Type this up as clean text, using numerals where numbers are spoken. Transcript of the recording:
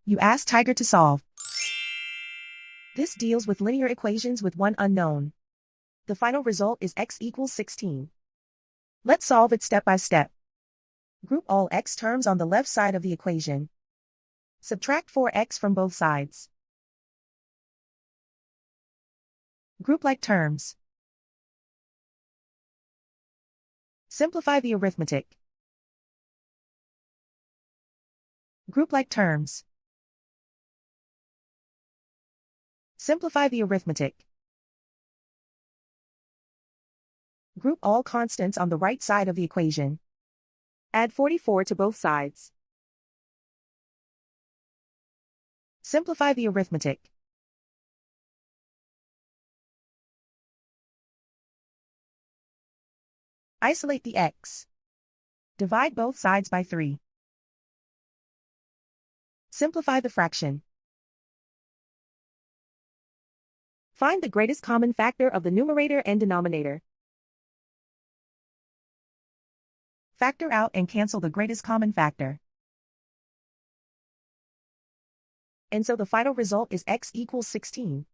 You ask Tiger to solve. This deals with linear equations with one unknown. The final result is x equals 16. Let's solve it step by step. Group all x terms on the left side of the equation. Subtract 4x from both sides. Group like terms. Simplify the arithmetic. Group like terms. Simplify the arithmetic. Group all constants on the right side of the equation. Add 44 to both sides. Simplify the arithmetic. Isolate the x. Divide both sides by 3. Simplify the fraction. Find the greatest common factor of the numerator and denominator. Factor out and cancel the greatest common factor. And so the final result is x equals 16.